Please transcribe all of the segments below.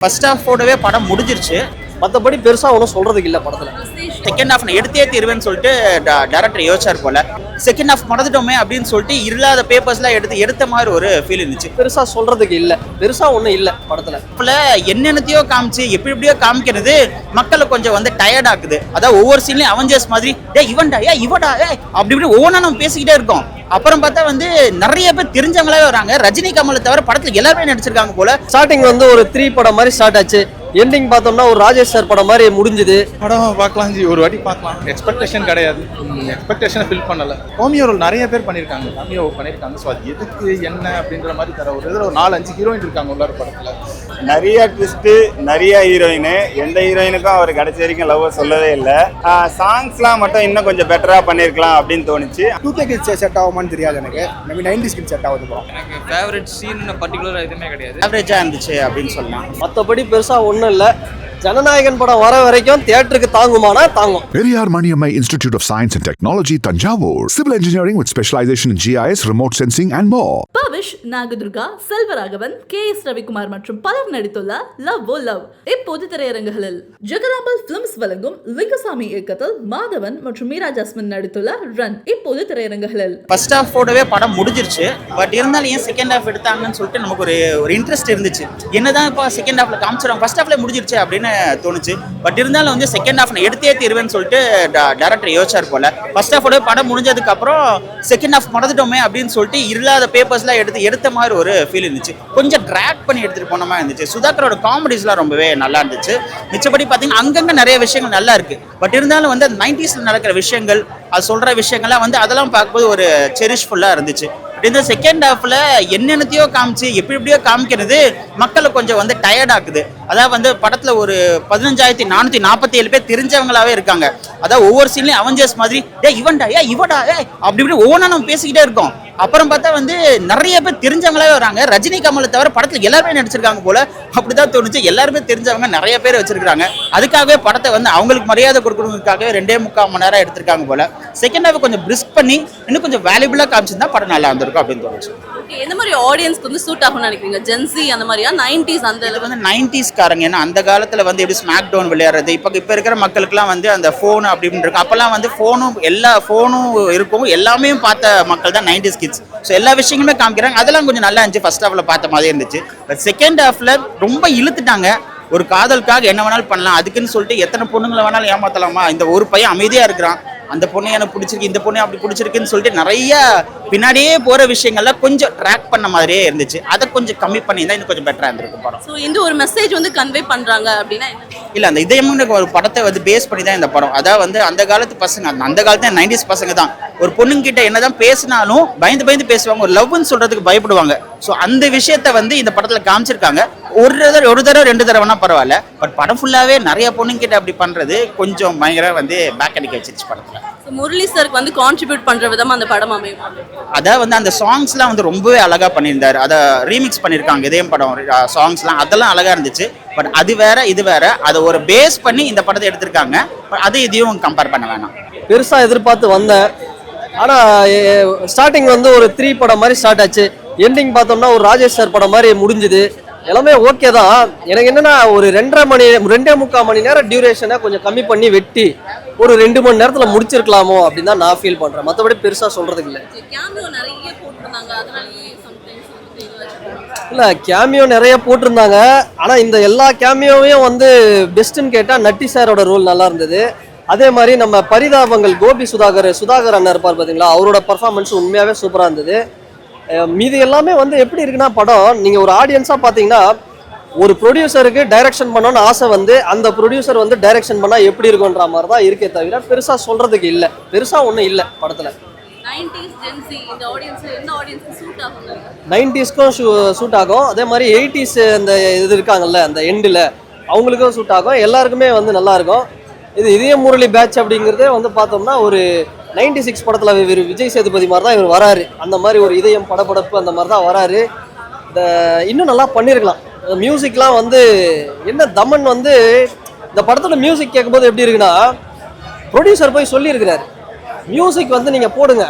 First ஹாஃபோடவே படம் முடிஞ்சிருச்சு. மற்றபடி பெருசாக ஒன்றும் சொல்கிறதுக்கு இல்லை படத்தில். செகண்ட் ஹாஃப் நான் எடுத்தே தீருவேன்னு சொல்லிட்டு டேரக்டர் யோசிச்சார் போல. செகண்ட் ஹாஃப் மறந்துட்டோமே அப்படின்னு சொல்லிட்டு இல்லாத பேப்பர்ஸ்லாம் எடுத்த மாதிரி ஒரு ஃபீல் இருந்துச்சு. பெருசாக சொல்கிறதுக்கு இல்லை, பெருசாக ஒன்றும் இல்லை படத்தில். இப்போ என்னென்னத்தையோ காமிச்சு எப்படியோ காமிக்கிறது மக்களை கொஞ்சம் வந்து டயர்ட் ஆகுது. அதான் ஒவ்வொரு சீன்லையும் அவெஞ்சர்ஸ் மாதிரி இவன்டா இவடா அப்படி இப்படி ஒவ்வொன்றா நம்ம பேசிக்கிட்டே இருக்கோம். அப்புறம் பார்த்தா வந்து நிறைய பேர் தெரிஞ்சவங்களாவே வராங்க. ரஜினி கமலை தவிர படத்துல எல்லாருமே நடிச்சிருக்காங்க போல. ஸ்டார்டிங் வந்து ஒரு 3 படம் மாதிரி ஸ்டார்ட் ஆச்சு. எண்டிங் பார்த்தோம்னா ஒரு ராஜேஷ் சார் படம் மாதிரி முடிஞ்சுது. படம் பார்க்கலாம் ஜி, ஒரு வாட்டி பார்க்கலாம். எக்ஸ்பெக்டேஷன் கிடையாது, எக்ஸ்பெக்டேஷனை ஃபில் பண்ணல. ஹோமியோ ரோல் நிறைய பேர் பண்ணியிருக்காங்க, ஹோமியோ பண்ணியிருக்காங்க. ஸோ அது எதுக்கு என்ன அப்படின்ற மாதிரி தர ஒரு இதில் ஒரு 4-5 ஹீரோயின் இருக்காங்க உள்ளார படத்தில். நிறைய ட்விஸ்ட்டு, நிறைய ஹீரோயின். எந்த ஹீரோயினுக்கும் அவர் கடைசி வரைக்கும் லவ் சொல்லவே இல்லை. சாங்ஸ்லாம் மட்டும் இன்னும் கொஞ்சம் பெட்டராக பண்ணியிருக்கலாம் அப்படின்னு தோணுச்சு. 2K கிட்ஸ் செட் ஆகுமான்னு தெரியாது எனக்கு. மேபி 90s கிட்ஸ் செட் ஆகுது படம். எனக்கு ஃபேவரட் சீன் பர்டிகுலராக எதுவுமே கிடையாது, ஆவரேஜாக இருந்துச்சு அப்படின்னு சொல்லலாம். மற்றபடி பெருசாக ஒன்றும் இல்லை. ஜனநாயகன் படம் வர வரைக்கும் தியேட்டருக்கு தாங்குமானா தாங்கும். Periyar Maniammai Institute of Science and Technology, Tanjavur. Civil Engineering with specialization in GIS, remote sensing and more. Pavish, Nagadurga, Selvaraghavan, KS Ravikumar மற்றும் பலர் நடித்துள்ள லவ் ஓ லவ் இப்போது திரையரங்குகளில். ஜெகதாம்பல் பிலிம்ஸ் வழங்கும் லிங்குசாமி இயக்கத்தில் மாதவன் மற்றும் மீரா ஜாஸ்மின் நடித்துள்ள ரன் இப்போது திரையரங்குகளில். ஃபர்ஸ்ட் ஹாஃபோடவே படம் முடிஞ்சிருச்சு. பட் இருந்தாலும் ஏன் செகண்ட் ஹாஃப் எடுத்தாங்கன்னு சொல்லிட்டு நமக்கு ஒரு இன்ட்ரெஸ்ட் இருந்துச்சு. என்னதான் இப்போ செகண்ட் ஹாஃப்ல காமிச்சிடும், ஃபர்ஸ்ட் ஹாஃப்ல முடிஞ்சிருச்சு அப்படின்னு தோணுச்சு. பட் இருந்தாலும் வந்து செகண்ட் ஹாஃப் நான் எடுத்தே தீருவேன்னு சொல்லிட்டு டேரக்டர் யோசிச்சார் போல. ஃபர்ஸ்ட் ஹாஃபோட படம் முடிஞ்சதுக்கு அப்புறம் செகண்ட் ஹாஃப் மறந்துட்டோமே அப்படின்னு சொல்லிட்டு இல்லாத பேப்பர்ஸ்லாம் எடுத்த மாதிரி ஒரு ஃபீல் இருந்துச்சு. கொஞ்சம் ட்ராக் பண்ணி எடுத்துட்டு போன மாதிரி இருந்துச்சு. சுதாகரோட காமெடிஸ்லாம் ரொம்பவே நல்லா இருந்துச்சு. மிச்சப்படி பார்த்தீங்கன்னா அங்கங்கே நிறைய விஷயங்கள் நல்லா இருக்கு. பட் இருந்தாலும் வந்து 90ஸ்ல நடக்கிற விஷயங்கள், அது சொல்ற விஷயங்கள்லாம் வந்து அதெல்லாம் பார்க்கும்போது ஒரு செரிஷ்ஃபுல்லாக இருந்துச்சு. இந்த செகண்ட் ஹாஃப்ல என்னென்னத்தையோ காமிச்சு எப்படியோ காமிக்கிறது மக்களை கொஞ்சம் வந்து டயர்ட் ஆகுது. அதாவது வந்து படத்துல ஒரு 15,447 பேர் தெரிஞ்சவங்களாவே இருக்காங்க. அதாவது ஒவ்வொரு சீன்லையும் அவெஞ்சர்ஸ் மாதிரி இவன்டா இவடா அப்படி இப்படி ஒவ்வொன்றா நம்ம பேசிக்கிட்டே இருக்கோம். அப்புறம் பார்த்தா வந்து நிறைய பேர் தெரிஞ்சவங்களாவே வராங்க. ரஜினி கமலை தவிர படத்துல எல்லாருமே நடிச்சிருக்காங்க போல. அப்படிதான் தோணுச்சு. எல்லாருமே தெரிஞ்சவங்க நிறைய பேர் வச்சிருக்காங்க. அதுக்காகவே படத்தை வந்து அவங்களுக்கு மரியாதை கொடுக்கறதுக்காகவே 2.25 மணி நேரம் எடுத்திருக்காங்க போல. செகண்ட் ஹாஃப் கொஞ்சம் பிரிஸ்க் பண்ணி இன்னும் கொஞ்சம் வேல்யூபிளா காமிச்சிருந்தா படம் நல்லா இருந்திருக்கும் அப்படின்னு தோணுச்சு. எந்த மாதிரி ஆடியன்ஸ்க்கு வந்து சூட் ஆகும்னு நினைக்கிறீங்க? ஜென்சி அந்த மாதிரியா 90s? அந்த இது வந்து 90s காரங்க. ஏன்னா அந்த காலத்துல வந்து எப்படி ஸ்மாக் டவுன் விளையாடுறது, இப்போ இருக்கிற மக்களுக்குலாம் வந்து அந்த ஃபோன் அப்படின்னு இருக்கு. அப்பெல்லாம் வந்து எல்லா ஃபோனும் இருக்கும், எல்லாமே பார்த்த மக்கள் தான் 90s கிட்ஸ். ஸோ எல்லா விஷயங்களுமே காமிக்கிறாங்க. அதெல்லாம் கொஞ்சம் நல்லா இருந்துச்சு. ஃபர்ஸ்ட் ஹாஃப்ல பார்த்த மாதிரி இருந்துச்சு. பட் செகண்ட் ஹாஃப்ல ரொம்ப இழுத்துட்டாங்க. ஒரு காதலுக்காக என்ன வேணாலும் பண்ணலாம், அதுக்குன்னு சொல்லிட்டு எத்தனை பொண்ணுங்களை வேணாலும் ஏமாத்தலாமா? இந்த ஒரு பையன் அமைதியா இருக்கிறான், அந்த பொண்ணு எனக்கு பிடிச்சிருக்கு, இந்த பொண்ணு அப்படி பிடிச்சிருக்குன்னு சொல்லிட்டு நிறைய பின்னாடியே போற விஷயங்கள்ல கொஞ்சம் ட்ராக் பண்ண மாதிரியே இருந்துச்சு. அதை கொஞ்சம் கம்மி பண்ணியிருந்தா இன்னும் கொஞ்சம் பெட்டரா இருந்திருக்கும் படம். ஸோ இந்த ஒரு மெசேஜ் வந்து கன்வே பண்றாங்க அப்படின்னா இல்ல, அந்த இதயம்னு ஒரு படத்தை வந்து பேஸ் பண்ணி தான் இந்த படம். அதாவது வந்து அந்த காலத்து பசங்க, அந்த காலத்து 90s பசங்க தான் ஒரு பொண்ணுங்கிட்ட என்னதான் பேசினாலும் பயந்து பேசுவாங்க, ஒரு லவ்னு சொல்றதுக்கு பயப்படுவாங்க. ஸோ அந்த விஷயத்த வந்து இந்த படத்துல காமிச்சிருக்காங்க. ஒரு தடவை 2 தடவைனா பரவாயில்ல. பட் படம் ஃபுல்லாவே நிறைய பொண்ணுங்கிட்ட அப்படி பண்றது கொஞ்சம் பயங்கர வந்து பேக் அடிக்க வச்சிருச்சு படத்துல. முரளி சாருக்கு வந்து கான்ட்ரிபியூட் பண்ற விதமா அந்த படம் அமையும். அதாவது வந்து அந்த சாங்ஸ்லாம் வந்து ரொம்பவே அழகா பண்ணியிருந்தாரு. அதை ரீமிக்ஸ் பண்ணியிருக்காங்க இதயம் படம் சாங்ஸ்லாம், அதெல்லாம் அழகா இருந்துச்சு. பட் அது வேற இது வேற, அதை ஒரு பேஸ் பண்ணி இந்த படத்தை எடுத்திருக்காங்க. அது இதையும் கம்பேர் பண்ண வேணாம். பெருசா எதிர்பார்த்து வந்தேன். ஆனால் ஸ்டார்டிங் வந்து ஒரு 3 படம் மாதிரி ஸ்டார்ட் ஆச்சு. எண்டிங் பார்த்தோம்னா ஒரு ராஜேஷ் சார் படம் மாதிரி முடிஞ்சுது. எல்லாமே ஓகே தான். எனக்கு என்னன்னா ஒரு 2.25 மணி நேரம் டியூரேஷனை கொஞ்சம் கம்மி பண்ணி வெட்டி ஒரு 2 மணி நேரத்தில் முடிச்சிருக்கலாமோ அப்படின்னு தான் நான் ஃபீல் பண்ணுறேன். மற்றபடி பெருசாக சொல்கிறதுக்கு இல்லை. இல்லை, கேமியோ நிறைய போட்டிருந்தாங்க. ஆனால் இந்த எல்லா கேமியோவையும் வந்து பெஸ்ட்டுன்னு கேட்டால் நட்டி சாரோட ரோல் நல்லா இருந்தது. அதே மாதிரி நம்ம பரிதாபங்கள் கோபி சுதாகர் அண்ணன் இருப்பார் பார்த்தீங்களா, அவரோட பர்ஃபார்மன்ஸ் உண்மையாகவே சூப்பராக இருந்தது. மீது எல்லாமே வந்து எப்படி இருக்குன்னா, படம் நீங்கள் ஒரு ஆடியன்ஸாக பார்த்தீங்கன்னா ஒரு ப்ரொடியூசருக்கு டைரக்ஷன் பண்ணணும்னு ஆசை வந்து அந்த ப்ரொடியூசர் வந்து டைரக்ஷன் பண்ணால் எப்படி இருக்குன்ற மாதிரி தான் இருக்கே தவிர பெருசாக சொல்கிறதுக்கு இல்லை. பெருசாக ஒன்றும் இல்லை படத்தில். 90ஸ்க்கும் சூட் ஆகும். அதே மாதிரி 80s அந்த இது இருக்காங்கல்ல, அந்த எண்டில் அவங்களுக்கும் சூட் ஆகும். எல்லாருக்குமே வந்து நல்லா இருக்கும். இது இதயம் முரளி பேட்ச் அப்படிங்கிறதே வந்து பார்த்தோம்னா ஒரு 96 படத்தில் இவர் விஜய் சேதுபதி மாதிரி தான் இவர் வராரு. அந்த மாதிரி ஒரு இதயம் படபடப்பு அந்த மாதிரி தான் வராரு. இந்த இன்னும் நல்லா பண்ணியிருக்கலாம். மியூசிக்லாம் வந்து என்ன தமன் வந்து இந்த படத்தோட மியூசிக் கேட்கும்போது எப்படி இருக்குன்னா, ப்ரொடியூசர் போய் சொல்லியிருக்கிறாரு மியூசிக் வந்து நீங்கள் போடுங்க,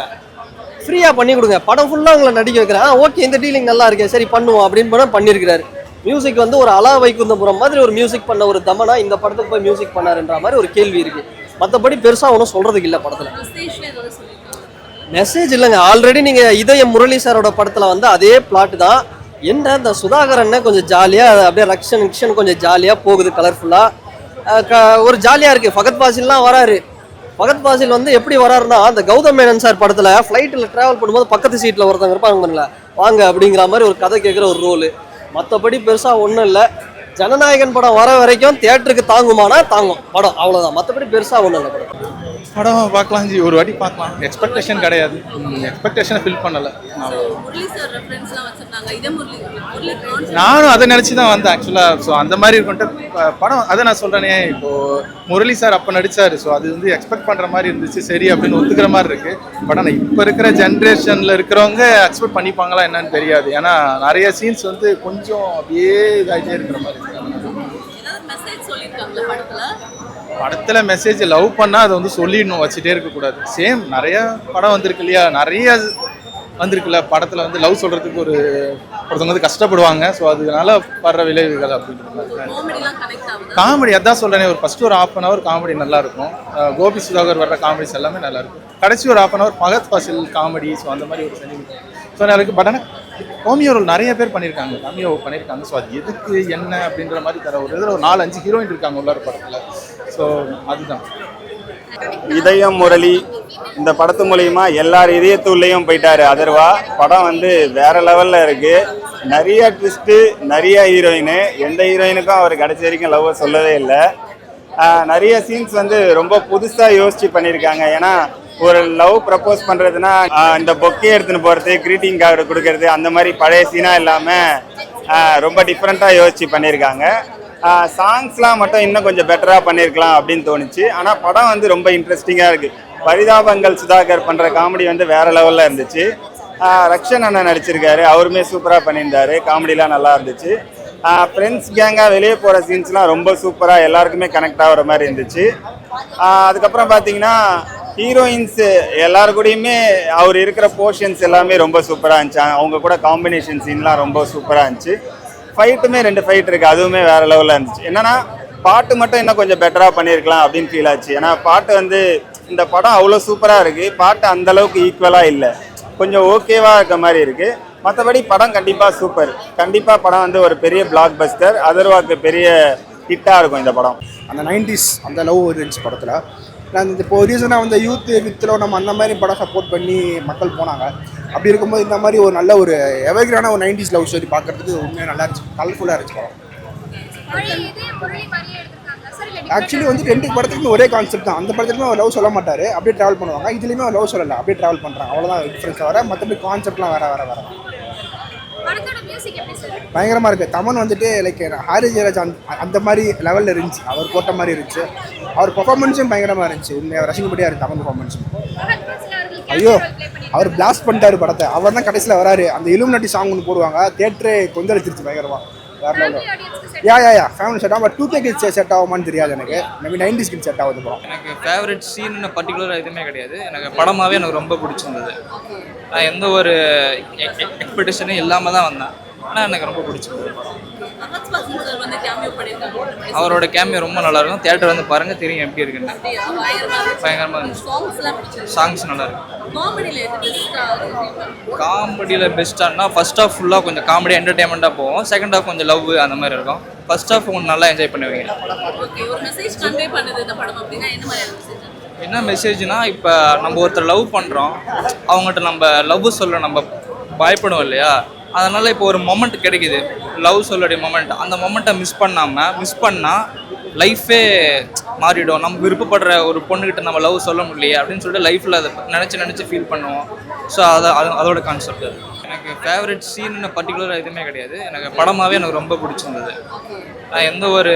ஃப்ரீயாக பண்ணி கொடுங்க, படம் ஃபுல்லாக உங்களை நடிக்க வைக்கிறேன், ஓகே இந்த டீலிங் நல்லா இருக்கே, சரி பண்ணுவோம் அப்படின்னு பண்ணியிருக்கிறாரு. மியூசிக் வந்து ஒரு அலா வைகுந்தபுரம் மாதிரி ஒரு மியூசிக் பண்ண ஒரு தமனா இந்த படத்துக்கு போய் மியூசிக் பண்ணாருன்ற மாதிரி ஒரு கேள்வி இருக்கு. மற்றபடி பெருசாக ஒன்றும் சொல்றதுக்கு இல்லை படத்தில். மெசேஜ் இல்லைங்க. ஆல்ரெடி நீங்கள் இதயம் முரளி சாரோட படத்தில் வந்து அதே பிளாட் தான். என்ன இந்த சுதாகரன் கொஞ்சம் ஜாலியாக அப்படியே ரக்ஷன் கொஞ்சம் ஜாலியாக போகுது, கலர்ஃபுல்லாக ஒரு ஜாலியாக இருக்குது. ஃபகத் ஃபாசில்லாம் வராரு. ஃபகத் ஃபாசில் வந்து எப்படி வராருன்னா, அந்த கௌதம் மேனன் சார் படத்தில் ஃப்ளைட்டில் ட்ராவல் பண்ணும்போது பக்கத்து சீட்டில் ஒருத்தவங்க இருப்பாங்க பண்ணல, வாங்க அப்படிங்கிற மாதிரி ஒரு கதை கேட்குற ஒரு ரோலு. மற்றபடி பெருசாக ஒன்றும் இல்லை. ஜனநாயகன் படம் வர வரைக்கும் தியேட்டருக்கு தாங்குமானா தாங்கும் படம், அவ்வளோதான். மற்றபடி பெருசாக ஒன்றும் இல்லை. படம் பார்க்கலாம் ஜி, ஒரு வாட்டி பார்க்கலாம். எக்ஸ்பெக்டேஷன் கிடையாது, எக்ஸ்பெக்டேஷனை ஃபில் பண்ணலை. நானும் அதை நினச்சி தான் வந்தேன் ஆக்சுவலாக. ஸோ அந்த மாதிரி இருக்குன்ட்டு படம் அதை நான் சொல்கிறேனே, இப்போது முரளி சார் அப்போ நடித்தார். ஸோ அது வந்து எக்ஸ்பெக்ட் பண்ணுற மாதிரி இருந்துச்சு, சரி அப்படின்னு ஒத்துக்கிற மாதிரி இருக்குது. பட் ஆனால் இப்போ இருக்கிற ஜென்ரேஷனில் இருக்கிறவங்க எக்ஸ்பெக்ட் பண்ணிப்பாங்களா என்னன்னு தெரியாது. ஏன்னா நிறைய சீன்ஸ் வந்து கொஞ்சம் அப்படியே இதாகிட்டே இருக்கிற மாதிரி இருக்குது. படத்தில் மெசேஜ் லவ் பண்ணால் அதை வந்து சொல்லிடணும், வச்சுட்டே இருக்கக்கூடாது. சேம் நிறைய படம் வந்திருக்கு இல்லையா, நிறைய வந்திருக்குல்ல படத்தில் வந்து லவ் சொல்கிறதுக்கு ஒருத்தவங்க வந்து கஷ்டப்படுவாங்க. ஸோ அதனால படுற விளைவுகள் அப்படின்றது காமெடி அதான் சொல்கிறேனே. ஃபஸ்ட்டு ஒரு ½ hour காமெடி நல்லாயிருக்கும். கோபி சுதாகர் வர்ற காமெடிஸ் எல்லாமே நல்லாயிருக்கும். கடைசி ஒரு ½ hour Fahadh Faasil comedy. So அந்த மாதிரி ஒரு சென்டிமெண்ட் ஸோ எனக்கு. பட் ஆனால் கோமியோ ரோல் நிறைய பேர் பண்ணியிருக்காங்க, காமியோ பண்ணியிருக்காங்க. ஸோ அது எதுக்கு என்ன அப்படின்ற மாதிரி தர ஒரு இதில் ஒரு 4-5 ஹீரோயின் இருக்காங்க உள்ள படத்தில். ஸோ அதுதான். இதயம் முரளி இந்த படத்து மூலியமா எல்லார் இதயத்துள்ளையும் போயிட்டாரு அதர்வா. படம் வந்து வேற லெவல்ல இருக்கு. நிறைய ட்விஸ்ட்டு, நிறைய ஹீரோயின். எந்த ஹீரோயினுக்கும் அவர் கடைசி வரைக்கும் லவ் சொல்லவே இல்லை. நிறைய சீன்ஸ் வந்து ரொம்ப புதுசாக யோசிச்சு பண்ணியிருக்காங்க. ஏன்னா ஒரு லவ் ப்ரப்போஸ் பண்ணுறதுனா இந்த பொக்கே எடுத்துன்னு போகிறது, க்ரீட்டிங் கார்டு கொடுக்கறது, அந்த மாதிரி பழைய சீனாக இல்லாமல் ரொம்ப டிஃப்ரெண்ட்டாக யோசிச்சு பண்ணியிருக்காங்க. சாங்ஸ்லாம் மட்டும் இன்னும் கொஞ்சம் பெட்டராக பண்ணியிருக்கலாம் அப்படின்னு தோணுச்சு. ஆனால் படம் வந்து ரொம்ப இன்ட்ரெஸ்டிங்காக இருக்குது. பரிதாபங்கள் சுதாகர் பண்ணுற காமெடி வந்து வேறு லெவலில் இருந்துச்சு. ரக்ஷன் அண்ணன் நடிச்சிருக்காரு, அவருமே சூப்பராக பண்ணியிருந்தாரு. காமெடிலாம் நல்லா இருந்துச்சு. ஃப்ரெண்ட்ஸ் கேங்காக வெளியே போகிற சீன்ஸ்லாம் ரொம்ப சூப்பராக எல்லாருக்குமே கனெக்ட் ஆகிற மாதிரி இருந்துச்சு. அதுக்கப்புறம் பார்த்தீங்கன்னா ஹீரோயின்ஸு எல்லாரு கூடயுமே அவர் இருக்கிற போர்ஷன்ஸ் எல்லாமே ரொம்ப சூப்பராக இருந்துச்சு. அவங்க கூட காம்பினேஷன் சீன்லாம் ரொம்ப சூப்பராக இருந்துச்சு. ஃபைட்டுமே 2 ஃபைட் இருக்குது, அதுவுமே வேறு லெவலில் இருந்துச்சு. என்னன்னா பாட்டு மட்டும் இன்னும் கொஞ்சம் பெட்டராக பண்ணியிருக்கலாம் அப்படின்னு ஃபீல் ஆச்சு. ஏன்னா பாட்டு வந்து இந்த படம் அவ்வளோ சூப்பராக இருக்குது, பாட்டு அந்தளவுக்கு ஈக்குவலாக இல்லை, கொஞ்சம் ஓகேவாக இருக்க மாதிரி இருக்குது. மற்றபடி படம் கண்டிப்பாக சூப்பர். கண்டிப்பாக படம் வந்து ஒரு பெரிய பிளாக் பஸ்டர், அதர்வாக்கு பெரிய ஹிட்டாக இருக்கும் இந்த படம். அந்த 90s அந்த லவ் இருந்துச்சு படத்தில். நான் இப்போ ரீசனாக வந்து யூத்து வித்தில் நம்ம அந்த மாதிரி படம் சப்போர்ட் பண்ணி மக்கள் போனாங்க. அப்படி இருக்கும்போது இந்த மாதிரி ஒரு நல்ல ஒரு எவர்கிரான ஒரு 90s லவ் ஸ்டோரி பார்க்குறதுக்கு உண்மையாக நல்லா இருந்துச்சு, கலர்ஃபுல்லாக இருந்துச்சு படம். ஆக்சுவலி வந்து 2 படத்துக்குமே ஒரே கான்செப்ட் தான். அந்த படத்துக்குமே ஒரு லவ் சொல்ல மாட்டார், அப்படியே ட்ராவல் பண்ணுவாங்க. இதுலேயுமே ஒரு லவ் சொல்லலை, அப்படியே ட்ராவல் பண்ணுறாங்க. அவ்வளோதான் டிஃப்ரென்ஸ் வர. மற்றபடி கான்செப்ட்லாம் வேறு. பயங்கரமாக இருக்குது. தமன் வந்துட்டு லைக் ஹாரி ஜெயராஜ் அந்த மாதிரி லெவலில் இருந்துச்சு, அவர் போட்ட மாதிரி இருந்துச்சு. அவர் பெர்ஃபார்மன்ஸும் பயங்கரமாக இருந்துச்சு, உண்மையாக ரசிக்கப்படியாக இருக்குது தமன் பெர்ஃபார்மன்ஸும். ஐயோ அவர் பிளாஸ்ட் பண்ணிட்டாரு படத்தை. அவர் தான் கடைசியில் வராரு. அந்த இலுமினாட்டி சாங் ஒன்று போடுவாங்க, தியேட்டரே கொந்தளிச்சிருச்சு பயங்கரமாக, வேறு லெவலில். யா ஃபேமிலி செட் ஆகும். பட் 2K கிட்ஸ் செட் ஆகுமான்னு தெரியாது எனக்கு. மேபி 90s கிட்ஸ் செட் ஆகுது படம். எனக்கு ஃபேவரட் சீன் பர்டிகுலராக எதுவுமே கிடையாது. எனக்கு படமாகவே எனக்கு ரொம்ப பிடிச்சிருந்தது. நான் எந்த ஒரு எக்ஸ்பெக்டேஷனும் இல்லாமல் தான் வந்தேன், ஆனால் எனக்கு ரொம்ப பிடிச்சிருந்தது. அவரோட கேமியோ ரொம்ப நல்லா இருக்கும். தியேட்டர் வந்து பாருங்க, தெரியும் எப்படி இருக்குன்னு. பயங்கரமாக இருந்துச்சு. சாங்ஸ் நல்லா இருக்கு. காமெடியில் பெஸ்ட்டானா ஃபர்ஸ்ட் ஹாஃப் ஃபுல்லாக கொஞ்சம் காமெடி என்டர்டைன்மெண்ட்டாக போகும். செகண்ட் ஹாஃப் கொஞ்சம் லவ் அந்த மாதிரி இருக்கும். ஃபர்ஸ்ட் ஹாஃப் கொஞ்சம் நல்லா என்ஜாய் பண்ணுவீங்க. என்ன மெசேஜ்னா, இப்போ நம்ம ஒருத்தர் லவ் பண்ணுறோம், அவங்ககிட்ட நம்ம லவ் சொல்ல நம்ம பயப்படுவோம் இல்லையா. அதனால் இப்போ ஒரு மொமெண்ட் கிடைக்குது, லவ் சொல்லக்கூடிய மொமெண்ட். அந்த மொமெண்ட்டை மிஸ் பண்ணால் லைஃபே மாறிடும். நம்ம விருப்பப்படுற ஒரு பொண்ணுக்கிட்ட நம்ம லவ் சொல்ல முடியலையே அப்படின்னு சொல்லிட்டு லைஃப்பில் அதை நினச்சி ஃபீல் பண்ணுவோம். ஸோ அதோட கான்செப்ட். எனக்கு ஃபேவரட் சீன் பர்டிகுலராக எதுவுமே கிடையாது. எனக்கு படமாகவே எனக்கு ரொம்ப பிடிச்சிருந்தது. நான் எந்த ஒரு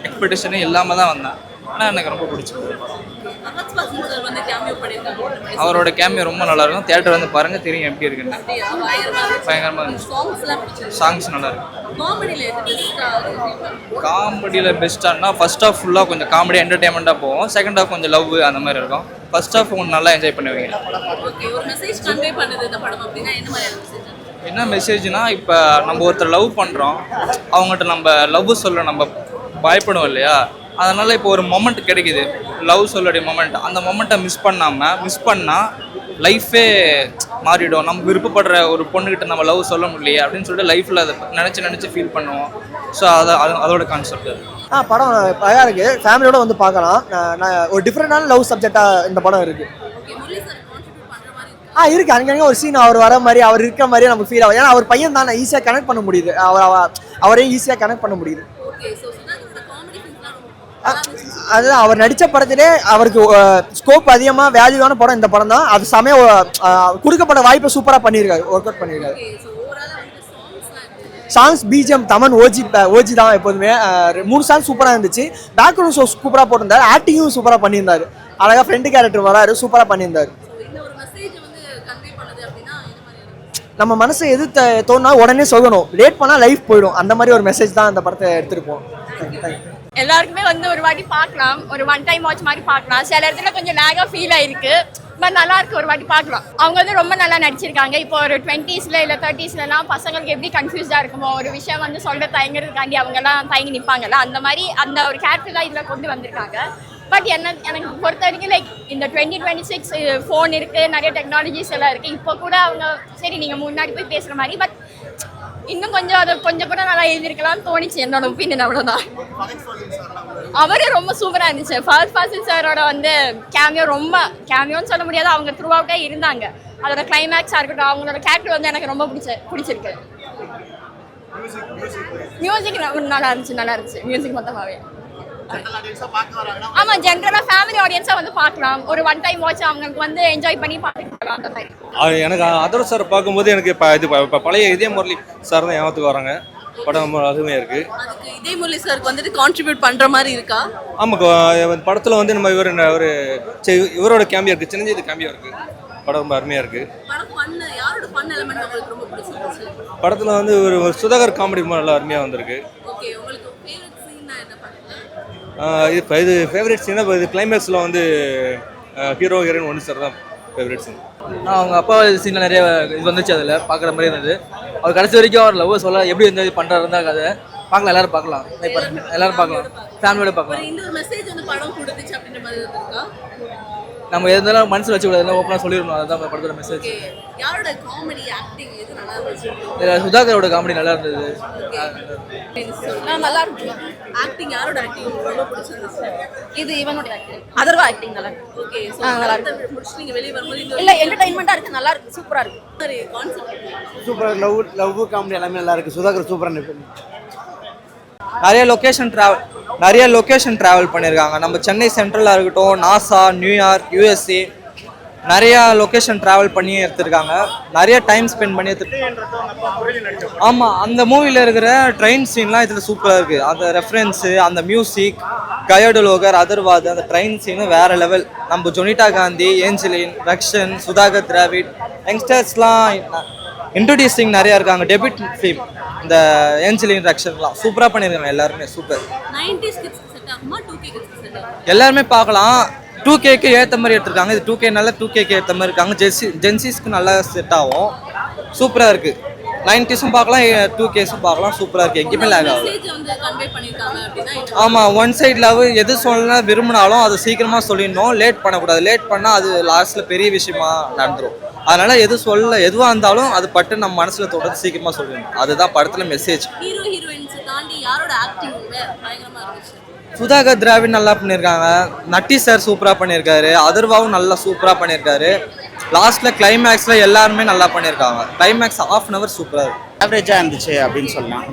எக்ஸ்பெக்டேஷனும் இல்லாமல் தான் வந்தேன், ஆனால் எனக்கு ரொம்ப பிடிச்சிருந்தது. அவரோட கேமியோ ரொம்ப நல்லா இருக்கும். தியேட்டர் வந்து பாருங்க, தெரியும் எப்படி இருக்குன்னு. பயங்கரமாக இருந்துச்சு. சாங்ஸ் நல்லா இருக்கு. காமெடியில் பெஸ்ட்டானா ஃபர்ஸ்ட் ஹாஃப் ஃபுல்லாக கொஞ்சம் காமெடி என்டர்டைன்மெண்ட்டாக போகும். செகண்ட் ஹாஃப் கொஞ்சம் லவ் அந்த மாதிரி இருக்கும். ஃபர்ஸ்ட் ஹாஃப் கொஞ்சம் நல்லா என்ஜாய் பண்ணுவீங்க. என்ன மெசேஜ்னா இப்போ நம்ம ஒருத்தர் லவ் பண்ணுறோம், அவங்ககிட்ட நம்ம லவ் சொல்ல நம்ம பயப்படுவோம் இல்லையா, அதனால் இப்போ ஒரு மொமெண்ட் கிடைக்குது, லவ் சொல்லக்கூடிய மொமெண்ட். அந்த மொமெண்ட்டை மிஸ் பண்ணால் லைஃபே மாறிடும். நம்ம விருப்பப்படுற ஒரு பொண்ணுக்கிட்ட நம்ம லவ் சொல்ல முடியலையே அப்படின்னு சொல்லிட்டு லைஃப்பில் அதை நினச்சி ஃபீல் பண்ணுவோம். ஸோ அதோட கான்செப்ட். படம் அழகாக இருக்குது, ஃபேமிலியோட வந்து பார்க்கலாம். நான் ஒரு டிஃப்ரெண்டான லவ் சப்ஜெக்டாக இந்த படம் இருக்குது. இருக்கு, அங்கங்கே ஒரு சீன் அவர் வர மாதிரி, அவர் இருக்கிற மாதிரியே நமக்கு ஃபீல் ஆகும். ஏன்னா அவர் பையன் தான், ஈஸியாக கனெக்ட் பண்ண முடியுது, அவரையும் ஈஸியாக கனெக்ட் பண்ண முடியுது. அதுதான் அவர் நடித்த படத்திலே அவருக்கு ஸ்கோப் அதிகமாக வேல்யூவான படம் இந்த படம் தான். அது சமயம் கொடுக்கப்பட்ட வாய்ப்பை சூப்பராக பண்ணியிருக்காரு, ஒர்க் அவுட் பண்ணியிருக்காரு. சாங்ஸ் பிஜிஎம் தமன் ஓஜி தான் எப்போதுமே. 3 சாங்ஸ் சூப்பராக இருந்துச்சு. பேக்ரவுண்ட் ஷோ சூப்பராக போட்டிருந்தாரு, ஆக்டிங்கும் சூப்பராக பண்ணியிருந்தாரு. அழகாக ஃப்ரெண்டு கேரக்டர் வராரு, சூப்பராக பண்ணியிருந்தாரு. நம்ம மனசை எது தோணுனா உடனே சொல்லணும், லேட் பண்ணால் லைஃப் போயிடும். அந்த மாதிரி ஒரு மெசேஜ் தான் அந்த படத்தை எடுத்துருப்போம். எல்லாருக்குமே வந்து ஒரு வாட்டி பார்க்கலாம், ஒரு ஒன் டைம் வாட்ச் மாதிரி பார்க்கலாம். சில இடத்துல கொஞ்சம் லேகாக ஃபீல் ஆயிருக்கு, பட் நல்லா இருக்கு, ஒரு வாட்டி பார்க்கலாம். அவங்க வந்து ரொம்ப நல்லா நடிச்சிருக்காங்க. இப்போ ஒரு 20s இல்லை 30sலாம் பசங்களுக்கு எப்படி கன்ஃபியூஸ்டாக இருக்குமோ, ஒரு விஷயம் வந்து சொல்ல தயங்குறதுக்காண்டி அவங்கெல்லாம் தயங்கி நிற்பாங்கல்ல, அந்த மாதிரி அந்த ஒரு கேரக்டர் தான் இதில் கொண்டு வந்திருக்காங்க. பட் எனக்கு பொறுத்த வரைக்கும் லைக் இந்த 2026 ஃபோன் இருக்குது, நிறைய டெக்னாலஜிஸ் எல்லாம் இருக்குது. இப்போ கூட அவங்க சரி நீங்கள் முன்னாடி போய் பேசுகிற மாதிரி, பட் இன்னும் கொஞ்சம் அதை கொஞ்சம் கூட நல்லா எழுதியிருக்கலாம்னு தோணிச்சு, என்னோட ஒப்பீனியன். அவ்வளோதான். அவரே ரொம்ப சூப்பராக இருந்துச்சு. ஃபர்ஸ்ட் ஃபாசில் சாரோட வந்து கேமியோன்னு சொல்ல முடியாது, அவங்க த்ரூ அவுட்டே இருந்தாங்க. அதோட கிளைமேக்ஸாக இருக்கட்டும், அவங்களோட கேரக்டர் வந்து எனக்கு ரொம்ப பிடிச்சிருக்கு. மியூசிக் நல்லா இருந்துச்சு மியூசிக் மொத்தமாகவே. ஆமாம், ஜென்ரலாக ஃபேமிலி ஆடியன்ஸாக வந்து பார்க்கலாம், ஒரு ஒன் டைம் வாட்ச் அவங்களுக்கு வந்து என்ஜாய் பண்ணி பார்த்துக்கலாம். அந்த மாதிரி எனக்கு அதர் சார் பார்க்கும்போது எனக்கு இப்போ பழைய இதே முரளி சார் தான் ஞாபகத்துக்கு வராங்க. படம் அருமையாக இருக்குது. இதே முரளி சாருக்கு வந்துட்டு கான்ட்ரிபியூட் பண்ணுற மாதிரி இருக்கா? ஆமாம், படத்தில் வந்து நம்ம இவரோட கேம்பியா இருக்குது, சின்னஞ்சிது கேம்பியா இருக்குது. படம் ரொம்ப அருமையாக இருக்குது. படத்தில் வந்து ஒரு சுதாகர் காமெடி நல்லா அருமையாக வந்திருக்கு. இது ஃபேவரட் சீனா, இது கிளைமேக்ஸில் வந்து ஹீரோ ஹீரோயின் ஒன்று சார் தான் ஃபேவரட் சீன். அவங்க அப்பா சீனில் நிறைய இது வந்துச்சு, அதில் பார்க்குற மாதிரி இருந்தது. அவர் கடைசி வரைக்கும் அவர் லவ் சொல்ல எப்படி எந்த இது பண்ணுறாருந்தா கதை பார்க்கலாம், எல்லாரும் பார்க்கலாம், ஃபேமிலியோட பார்க்கலாம். நம்ம எதுனாலும் மனசில் வச்சுக்கூடாது, ஓப்பனாக சொல்லிடணும், அதுதான் படத்தோட மெசேஜ். சுதாகரோட காமெடி நல்லா இருந்தது. நல்லா இருக்கு. ஆக்டிங் யாரோட ஆக்டிங் ரொம்ப பிடிச்சிருந்துச்சு? இது இவனோட ஆக்டிங், அதர்வா ஆக்டிங் நல்லா இருக்கு. ஓகே, சோ நல்லா இருக்கு. முடிச்சு நீங்க வெளிய வரும்போது இல்ல என்டர்டெயின்மெண்டா இருக்கு, நல்லா இருக்கு, சூப்பரா இருக்கு. சரி, கான்செப்ட் சூப்பரா, லவ் காமெடி எல்லாமே நல்லா இருக்கு. சுதாகர் சூப்பரா நடிப்பாரு. நிறைய லொக்கேஷன் ட்ராவல் பண்ணியிருக்காங்க. நம்ம சென்னை சென்ட்ரலாக இருக்கட்டும், நாசா, நியூயார்க், யூஎஸ்ஏ, நிறையா லொக்கேஷன் ட்ராவல் பண்ணி எடுத்திருக்காங்க. நிறைய டைம் ஸ்பெண்ட் பண்ணி ஆமாம், அந்த மூவியில் இருக்கிற ட்ரெயின் சீன்லாம் இதில் சூப்பராக இருக்குது. அந்த ரெஃபரன்ஸு, அந்த மியூசிக், கயோடு லோகர், அதர்வாத், அந்த ட்ரெயின் சீனு வேறு லெவல். நம்ம ஜொனிட்டா காந்தி, ஏஞ்சலின், ரக்ஷன், சுதாகர் திராவிட், யங்ஸ்டர்ஸ்லாம் இன்ட்ரோடியூசிங் நிறையா இருக்காங்க. டெபியூட் ஃபிலிம் இந்த ஏஞ்சலின், ரக்ஷன்லாம் சூப்பராக பண்ணியிருக்காங்க. எல்லாருமே சூப்பர். எல்லாருமே பார்க்கலாம். 2Kக்கு ஏற்ற மாதிரி எடுத்திருக்காங்க. இது 2Kனால 2Kக்கு ஏற்ற மாதிரி இருக்காங்க. ஜென்சிஸ்க்கு நல்லா செட் ஆகும். சூப்பராக இருக்குது. 90s பார்க்கலாம், 2Ks பார்க்கலாம். சூப்பராக இருக்குது, எங்கேயுமே லேக் ஆகும். ஆமாம், ஒன் சைட் லவ் எது சொல்ல விரும்பினாலும் அது சீக்கிரமாக சொல்லிடணும், லேட் பண்ணக்கூடாது. லேட் பண்ணால் அது லாஸ்ட்டில் பெரிய விஷயமா நடந்துடும். அதனால் எதுவாக இருந்தாலும் அது பட்டு நம்ம மனசில் தோட்டது சீக்கிரமாக சொல்லிடணும். அதுதான் படத்தில் மெசேஜ். சுதாகர் திராவிட் நல்லா பண்ணியிருக்காங்க. நட்டி சார் சூப்பராக பண்ணியிருக்காரு. அதர்வாவும் நல்லா சூப்பராக பண்ணியிருக்காரு. லாஸ்ட்டில் கிளைமேக்ஸில் எல்லாருமே நல்லா பண்ணியிருக்காங்க. கிளைமேக்ஸ் ½ hour சூப்பராக இருக்குது. ஆவரேஜாக இருந்துச்சு அப்படின்னு சொல்லலாம்.